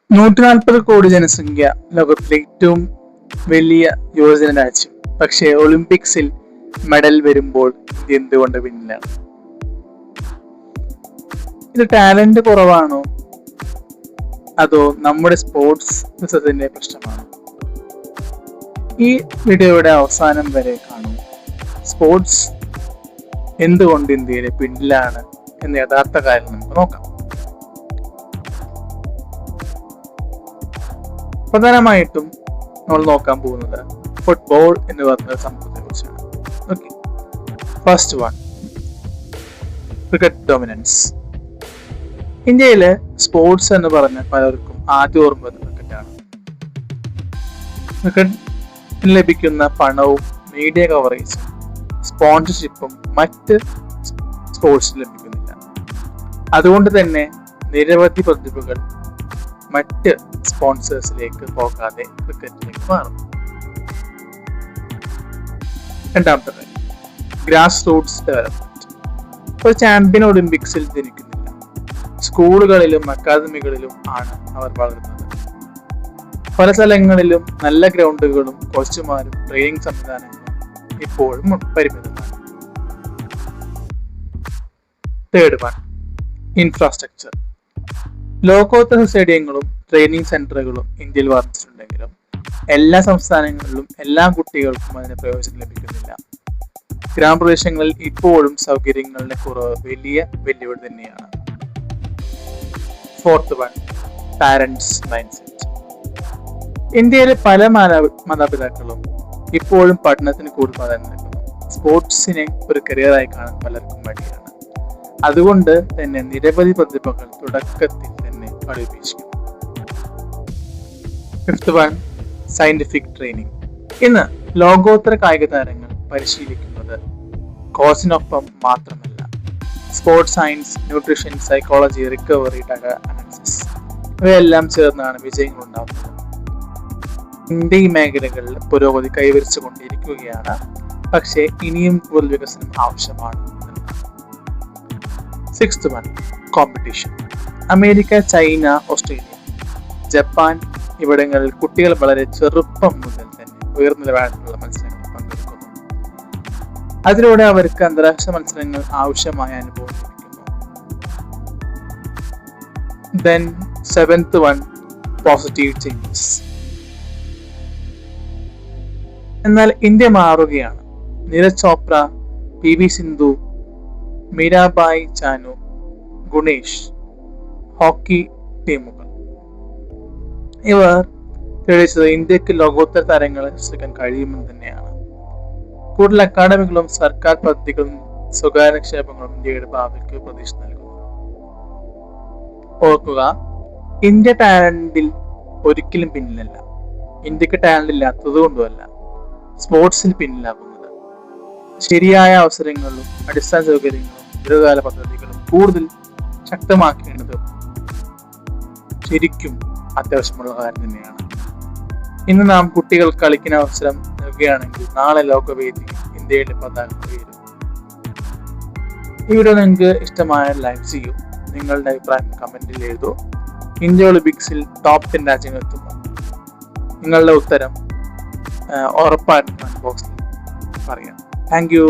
140 കോടി ജനസംഖ്യ, ലോകത്തിലെ ഏറ്റവും വലിയ യുവജന രാജ്യം. പക്ഷേ ഒളിമ്പിക്സിൽ മെഡൽ വരുമ്പോൾ ഇന്ത്യ എന്തുകൊണ്ട് പിന്നിലാണ്? ഇത് ടാലന്റ് കുറവാണോ, അതോ നമ്മുടെ സ്പോർട്സ് ബിസിനസിന്റെ പ്രശ്നമാണോ? ഈ വീഡിയോയുടെ അവസാനം വരെ കാണും. സ്പോർട്സ് എന്തുകൊണ്ട് ഇന്ത്യയിലെ പിന്നിലാണ് എന്ന യഥാർത്ഥ കാര്യം നമുക്ക് നോക്കാം. പ്രധാനമായിട്ടും നമ്മൾ നോക്കാൻ പോകുന്നത് ഫുട്ബോൾ എന്ന് പറയുന്ന സംഭവത്തെ കുറിച്ചാണ്. Okay, first one, cricket dominance. ഇന്ത്യയിലെ സ്പോർട്സ് എന്ന് പറഞ്ഞ പലർക്കും ആദ്യം ഓർമ്മ വരുന്നത് ക്രിക്കറ്റാണ്. ക്രിക്കറ്റ് ലഭിക്കുന്ന പണവും മീഡിയ കവറേജും സ്പോൺസർഷിപ്പും മറ്റ് സ്പോർട്സിൽ ലഭിക്കുന്നില്ല. അതുകൊണ്ട് തന്നെ നിരവധി പ്രതിഭകൾ മറ്റ് സ്പോൺസേഴ്സിലേക്ക് പോകാതെ ക്രിക്കറ്റിലേക്ക് മാറുന്നു. രണ്ടാമത്തെ കാര്യം, ഗ്രാസ് റൂട്ട്സ് ഡെവലപ്മെന്റ്. ഒരു ചാമ്പ്യൻ ഒളിമ്പിക്സിൽ ജനിക്കുന്നില്ല. സ്കൂളുകളിലും അക്കാദമികളിലും ആണ് അവർ വളരുന്നത്. പല സ്ഥലങ്ങളിലും നല്ല ഗ്രൗണ്ടുകളും കോച്ചുമാരും ട്രെയിനിങ് സംവിധാനങ്ങളും ഇപ്പോഴും പരിമിതമാണ്. Third one, infrastructure. ലോകോത്തര സ്റ്റേഡിയങ്ങളും ട്രെയിനിങ് സെന്ററുകളും ഇന്ത്യയിൽ വർദ്ധിച്ചിട്ടുണ്ടെങ്കിലും എല്ലാ സംസ്ഥാനങ്ങളിലും എല്ലാ കുട്ടികൾക്കും അതിന് പ്രയോജനം ലഭിക്കുന്നില്ല. ഗ്രാമപ്രദേശങ്ങളിൽ ഇപ്പോഴും സൗകര്യങ്ങളുടെ കുറവ് വലിയ വെല്ലുവിളി തന്നെയാണ്. Fourth one, parents mindset. ഇന്ത്യയിലെ പല മാതാപിതാക്കളും ഇപ്പോഴും പഠനത്തിന് കൂടുതൽ പ്രാധാന്യം നൽകുന്നു. സ്പോർട്സിനെ ഒരു കരിയറായി കാണാൻ പലർക്കും മടിയാണ്. അതുകൊണ്ട് തന്നെ നിരവധി പ്രതിഭകൾ തുടക്കത്തിൽ തന്നെ പഠിപ്പിച്ചിരിക്കുന്നു. Fifth one, scientific training. ഇന്ന് ലോകോത്തര കായിക താരങ്ങൾ പരിശീലിക്കുന്നത് കോച്ചിനൊപ്പം മാത്രമല്ല. Sports science, nutrition, psychology, recovery, data analysis ഇവയെല്ലാം ചേർന്നാണ് വിജയങ്ങൾ ഉണ്ടാകുന്നത്. ഇന്ത്യ ഈ മേഖലകളിൽ പുരോഗതി കൈവരിച്ചു കൊണ്ടിരിക്കുകയാണ്. പക്ഷേ ഇനിയും കൂടുതൽ വികസനം ആവശ്യമാണ്. Sixth one, competition. America, China, Australia, Japan ഇവിടങ്ങളിൽ കുട്ടികൾ വളരെ ചെറുപ്പം മുതൽ തന്നെ ഉയർന്ന നിലവാരത്തിലുള്ള മത്സരങ്ങളിൽ പങ്കെടുക്കുന്നു. അതിലൂടെ അവർക്ക് അന്താരാഷ്ട്ര മത്സരങ്ങൾ ആവശ്യമായ അനുഭവം ലഭിക്കുന്നു. Then seventh one, positive changes. എന്നാൽ ഇന്ത്യ മാറുകയാണ്. നീരജ് ചോപ്ര, PV സിന്ധു, മീരാബായി ചാനു, ഗുണേഷ്, ഹോക്കി ടീമുകൾ ഇവർ തെളിയിച്ചത് ഇന്ത്യക്ക് ലോകോത്തര താരങ്ങളെ സൃഷ്ടിക്കാൻ കഴിയുമെന്ന് തന്നെയാണ്. കൂടുതൽ അക്കാദമികളും സർക്കാർ പദ്ധതികളും സ്വകാര്യ നിക്ഷേപങ്ങളും ഇന്ത്യയുടെ ഭാവിക്ക് പ്രതീക്ഷ നൽകുന്നു. ഓർക്കുക, ഇന്ത്യ ടാലന്റിൽ ഒരിക്കലും പിന്നിലല്ല. ഇന്ത്യക്ക് ടാലന്റ് ഇല്ലാത്തത് കൊണ്ടുമല്ല സ്പോർട്സിൽ പിന്നിലാകുന്നത്. ശരിയായ അവസരങ്ങളും അടിസ്ഥാന സൗകര്യങ്ങളും ദീർഘകാല പദ്ധതികളും കൂടുതൽ ശക്തമാക്കേണ്ടത് ശരിക്കും അത്യാവശ്യമുള്ള കാര്യം തന്നെയാണ്. ഇന്ന് നാം കുട്ടികൾ കളിക്കുന്ന അവസരം നൽകുകയാണെങ്കിൽ നാളെ ലോകവേദി ഇന്ത്യയുടെ പതാക ഉയരും. ഈ വീഡിയോ നിങ്ങൾക്ക് ഇഷ്ടമായ ലൈക്ക് ചെയ്യൂ. നിങ്ങളുടെ അഭിപ്രായം കമന്റിൽ എഴുതൂ. ഇന്ത്യ ഒളിമ്പിക്സിൽ ടോപ്പ് 10 രാജ്യങ്ങൾ എത്തുമോ? നിങ്ങളുടെ ഉത്തരം ഉറപ്പായിട്ടും കമന്റ് ബോക്സിൽ പറയാം. Thank you.